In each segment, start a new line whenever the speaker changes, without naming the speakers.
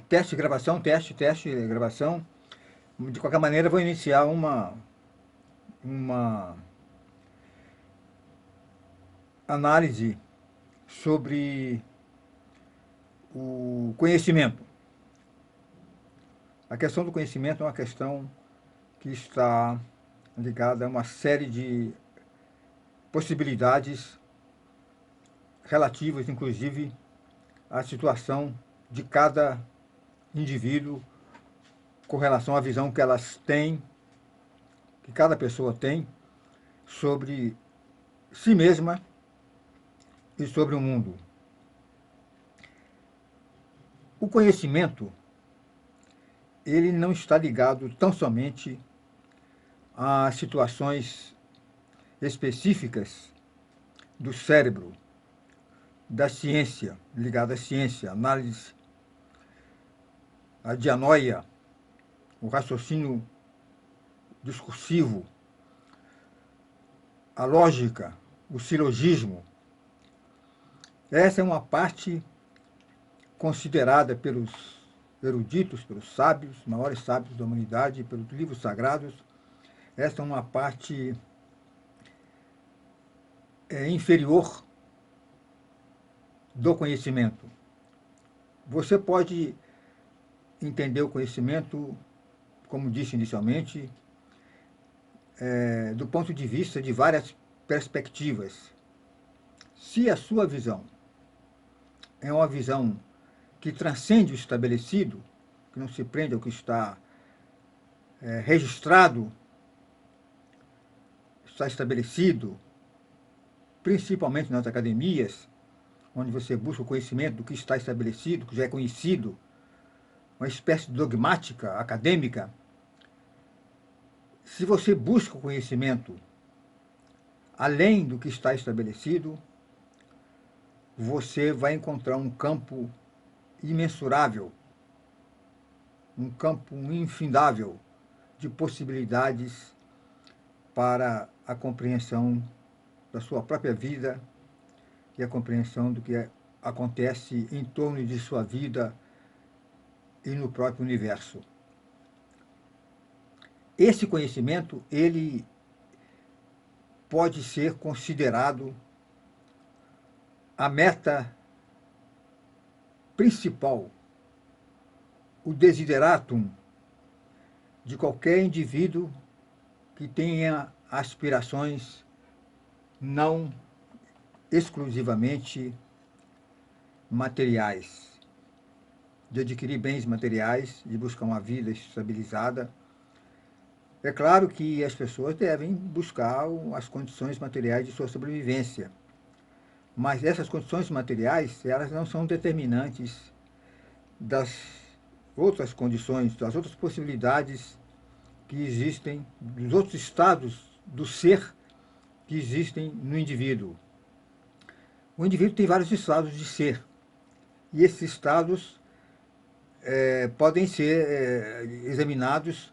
Teste, gravação, teste, gravação. De qualquer maneira, vou iniciar uma análise sobre o conhecimento. A questão do conhecimento é uma questão que está ligada a uma série de possibilidades relativas, inclusive, à situação de cada indivíduo com relação à visão que elas têm, que cada pessoa tem sobre si mesma e sobre o mundo. O conhecimento, ele não está ligado tão somente a situações específicas do cérebro, da ciência, ligada à ciência, análise, a dianoia, o raciocínio discursivo, a lógica, o silogismo. Essa é uma parte considerada pelos eruditos, pelos sábios, maiores sábios da humanidade, pelos livros sagrados. Essa é uma parte inferior do conhecimento. Você pode entender o conhecimento, como disse inicialmente, do ponto de vista de várias perspectivas. Se a sua visão é uma visão que transcende o estabelecido, que não se prende ao que está registrado, está estabelecido, principalmente nas academias, onde você busca o conhecimento do que está estabelecido, que já é conhecido, uma espécie de dogmática acadêmica. Se você busca o conhecimento além do que está estabelecido, você vai encontrar um campo imensurável, um campo infindável de possibilidades para a compreensão da sua própria vida e a compreensão do que acontece em torno de sua vida e no próprio universo. Esse conhecimento, ele pode ser considerado a meta principal, o desideratum de qualquer indivíduo que tenha aspirações não exclusivamente materiais, de adquirir bens materiais, de buscar uma vida estabilizada. É claro que as pessoas devem buscar as condições materiais de sua sobrevivência, mas essas condições materiais, elas não são determinantes das outras condições, das outras possibilidades que existem, dos outros estados do ser que existem no indivíduo. O indivíduo tem vários estados de ser, e esses estados podem ser examinados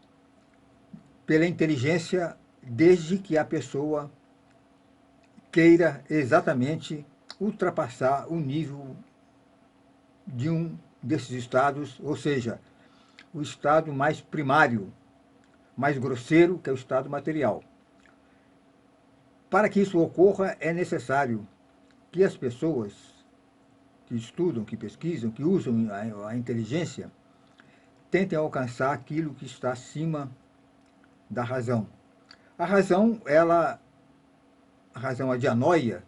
pela inteligência, desde que a pessoa queira exatamente ultrapassar o nível de um desses estados, ou seja, o estado mais primário, mais grosseiro, que é o estado material. Para que isso ocorra, é necessário que as pessoas que estudam, que pesquisam, que usam a inteligência, tentem alcançar aquilo que está acima da razão. A razão, a dianoia,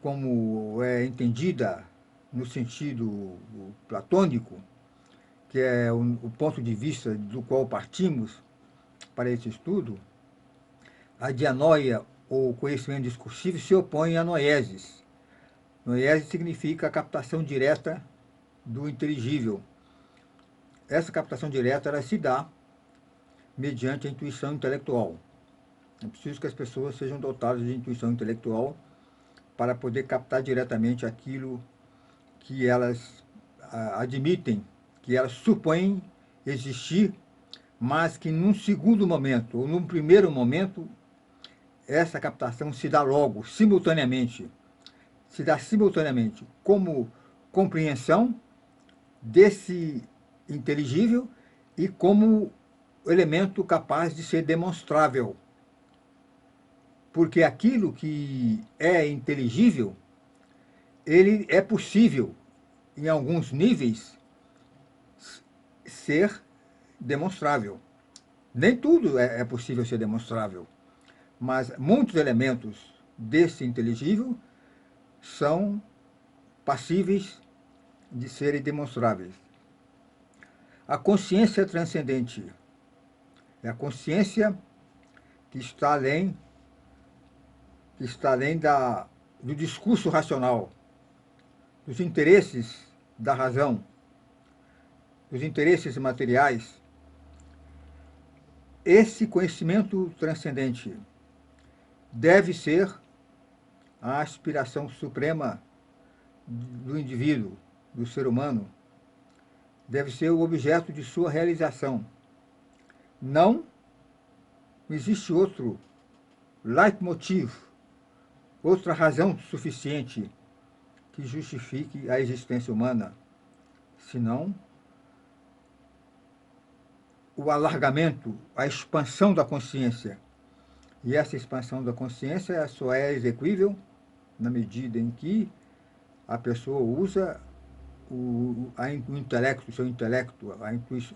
como é entendida no sentido platônico, que é o ponto de vista do qual partimos para esse estudo, a dianoia, ou conhecimento discursivo, se opõe à noiesis. Noiesis significa a captação direta do inteligível. Essa captação direta ela se dá mediante a intuição intelectual. É preciso que as pessoas sejam dotadas de intuição intelectual para poder captar diretamente aquilo que elas admitem, que elas supõem existir, mas que num segundo momento, ou num primeiro momento, essa captação se dá simultaneamente. Se dá simultaneamente como compreensão desse inteligível e como elemento capaz de ser demonstrável. Porque aquilo que é inteligível, ele é possível, em alguns níveis, ser demonstrável. Nem tudo é possível ser demonstrável, mas muitos elementos desse inteligível são passíveis de serem demonstráveis. A consciência transcendente é a consciência que está além do discurso racional, dos interesses da razão, dos interesses materiais. Esse conhecimento transcendente deve ser a aspiração suprema do indivíduo, do ser humano, deve ser o objeto de sua realização. Não existe outro leitmotiv, outra razão suficiente que justifique a existência humana, senão o alargamento, a expansão da consciência. E essa expansão da consciência só é execuível na medida em que a pessoa usa o intelecto, o seu intelecto,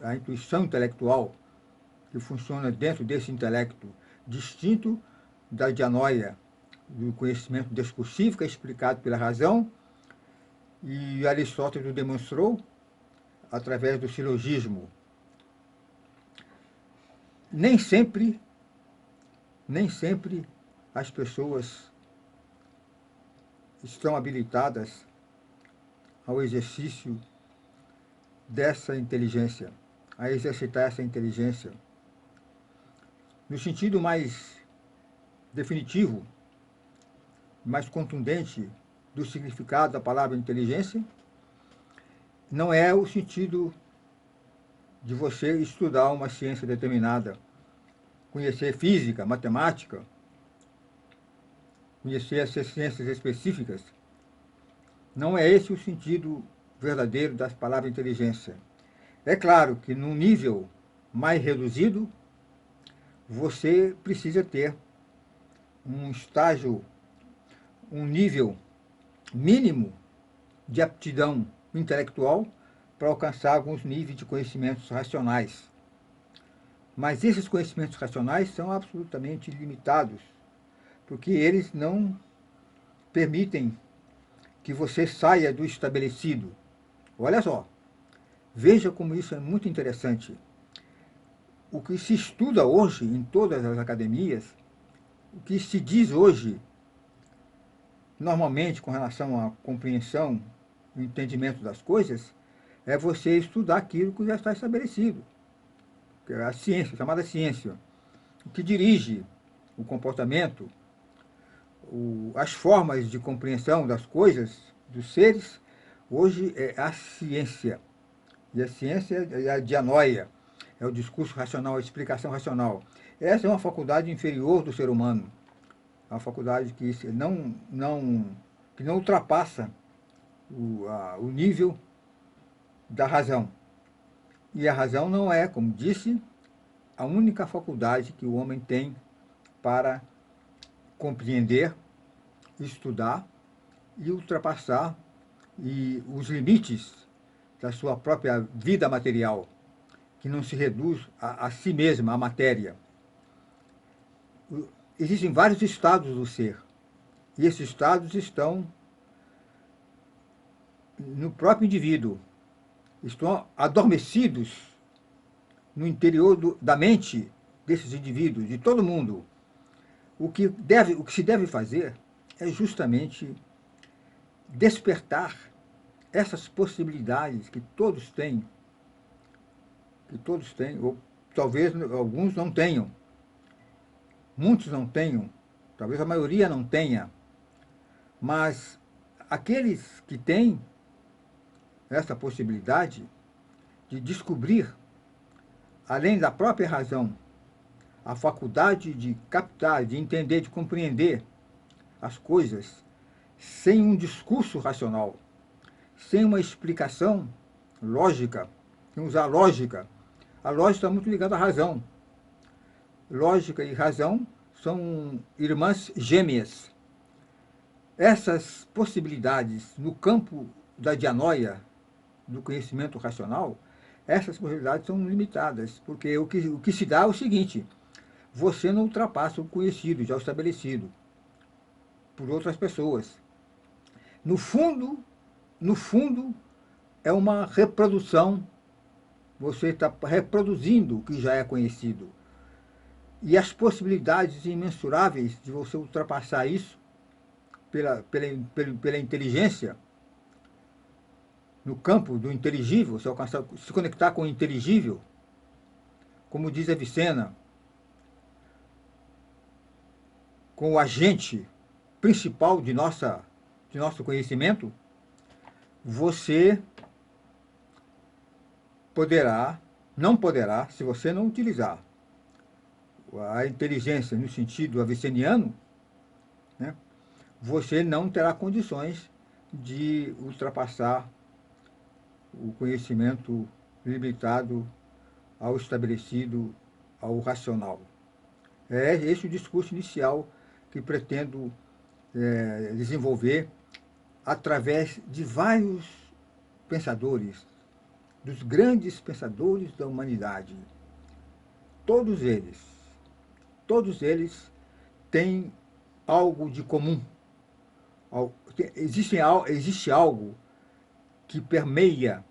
a intuição intelectual que funciona dentro desse intelecto, distinto da dianoia, do conhecimento discursivo que é explicado pela razão, e Aristóteles o demonstrou através do silogismo. Nem sempre as pessoas estão habilitadas ao exercício dessa inteligência, a exercitar essa inteligência. No sentido mais definitivo, mais contundente do significado da palavra inteligência, não é o sentido de você estudar uma ciência determinada, conhecer física, matemática, conhecer essas ciências específicas. Não é esse o sentido verdadeiro das palavras inteligência. É claro que num nível mais reduzido, você precisa ter um estágio, um nível mínimo de aptidão intelectual para alcançar alguns níveis de conhecimentos racionais. Mas esses conhecimentos racionais são absolutamente limitados, porque eles não permitem que você saia do estabelecido. Olha só, veja como isso é muito interessante. O que se estuda hoje em todas as academias, o que se diz hoje, normalmente com relação à compreensão e entendimento das coisas, é você estudar aquilo que já está estabelecido. Que é a ciência, chamada ciência. O que dirige o comportamento, as formas de compreensão das coisas, dos seres, hoje é a ciência. E a ciência é a dianoia, é o discurso racional, a explicação racional. Essa é uma faculdade inferior do ser humano, uma faculdade que não ultrapassa o nível da razão. E a razão não é, como disse, a única faculdade que o homem tem para compreender, estudar e ultrapassar os limites da sua própria vida material, que não se reduz a si mesma, à matéria. Existem vários estados do ser, e esses estados estão no próprio indivíduo, estão adormecidos no interior da mente desses indivíduos, de todo mundo. O que se deve fazer é justamente despertar essas possibilidades que todos têm, ou talvez alguns não tenham, muitos não tenham, talvez a maioria não tenha, mas aqueles que têm essa possibilidade de descobrir, além da própria razão, a faculdade de captar, de entender, de compreender as coisas sem um discurso racional, sem uma explicação lógica, tem que usar lógica. A lógica está muito ligada à razão. Lógica e razão são irmãs gêmeas. Essas possibilidades no campo da dianoia, do conhecimento racional, essas possibilidades são limitadas, porque o que se dá é o seguinte: você não ultrapassa o conhecido, já o estabelecido, por outras pessoas. No fundo, no fundo, é uma reprodução, você está reproduzindo o que já é conhecido. E as possibilidades imensuráveis de você ultrapassar isso pela inteligência, no campo do inteligível, se, alcançar, se conectar com o inteligível, como diz Avicena, com o agente principal de nosso conhecimento, você não poderá, se você não utilizar a inteligência no sentido aviceniano, né, você não terá condições de ultrapassar o conhecimento limitado ao estabelecido, ao racional. É esse o discurso inicial que pretendo desenvolver através de vários pensadores, dos grandes pensadores da humanidade. Todos eles, todos eles têm algo de comum. Existe algo que permeia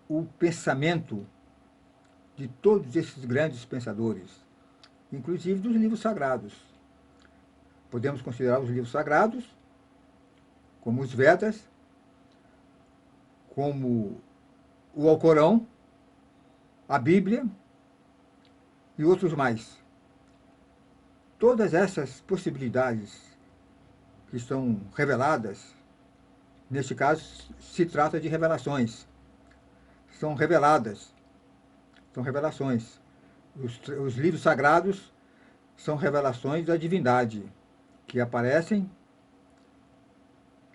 o pensamento de todos esses grandes pensadores, inclusive dos livros sagrados. Podemos considerar os livros sagrados como os Vedas, como o Alcorão, a Bíblia e outros mais. Todas essas possibilidades que estão reveladas, neste caso se trata de revelações, são reveladas, são revelações. Os livros sagrados são revelações da divindade, que aparecem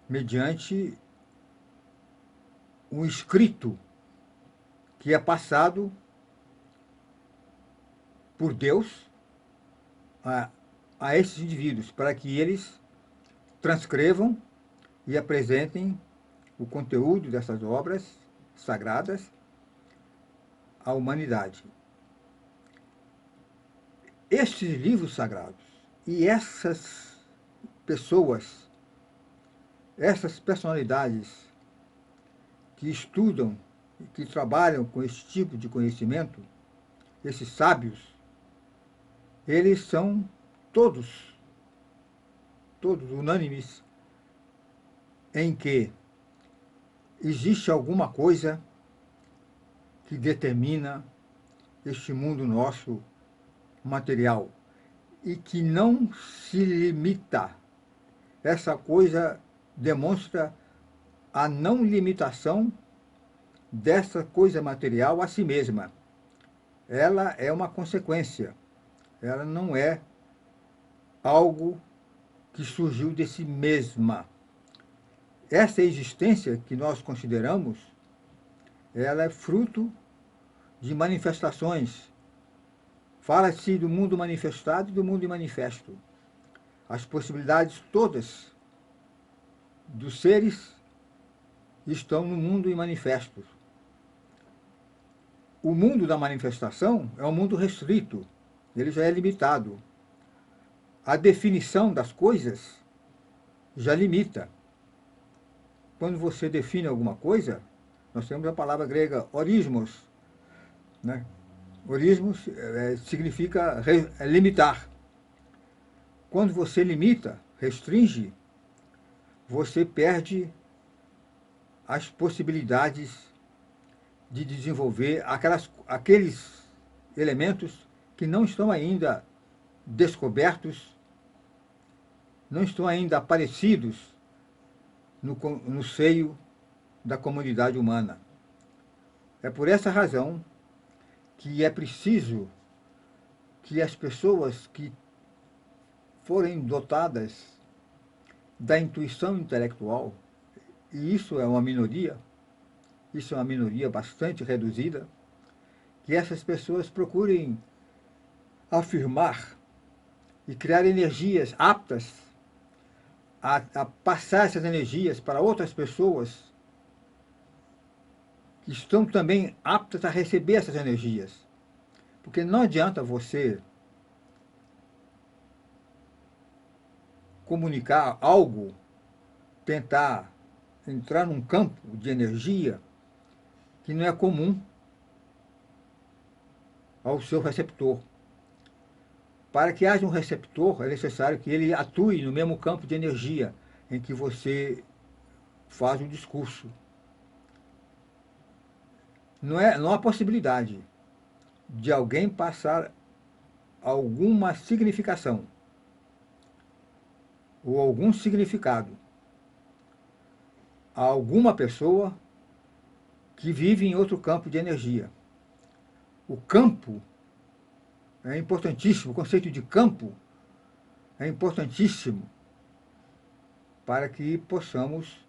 mediante um escrito que é passado por Deus a esses indivíduos, para que eles transcrevam e apresentem o conteúdo dessas obras sagradas à humanidade. Estes livros sagrados e essas pessoas, essas personalidades que estudam e que trabalham com esse tipo de conhecimento, esses sábios, eles são todos unânimes em que existe alguma coisa que determina este mundo nosso material e que não se limita. Essa coisa demonstra a não limitação dessa coisa material a si mesma. Ela é uma consequência, ela não é algo que surgiu de si mesma. Essa existência que nós consideramos, ela é fruto de manifestações. Fala-se do mundo manifestado e do mundo imanifesto. As possibilidades todas dos seres estão no mundo imanifesto. O mundo da manifestação é um mundo restrito, ele já é limitado. A definição das coisas já limita. Quando você define alguma coisa, nós temos a palavra grega orismos, né? Orismos significa limitar. Quando você limita, restringe, você perde as possibilidades de desenvolver aqueles elementos que não estão ainda descobertos, não estão ainda aparecidos no seio da comunidade humana. É por essa razão que é preciso que as pessoas que forem dotadas da intuição intelectual, e isso é uma minoria, isso é uma minoria bastante reduzida, que essas pessoas procurem afirmar e criar energias aptas a passar essas energias para outras pessoas que estão também aptas a receber essas energias. Porque não adianta você comunicar algo, tentar entrar num campo de energia que não é comum ao seu receptor. Para que haja um receptor, é necessário que ele atue no mesmo campo de energia em que você faz o discurso. Não há possibilidade de alguém passar alguma significação ou algum significado a alguma pessoa que vive em outro campo de energia. O campo é importantíssimo, o conceito de campo é importantíssimo para que possamos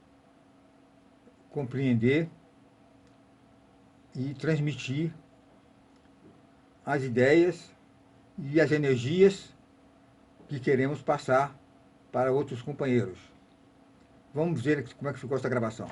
compreender e transmitir as ideias e as energias que queremos passar para outros companheiros. Vamos ver como é que ficou essa gravação.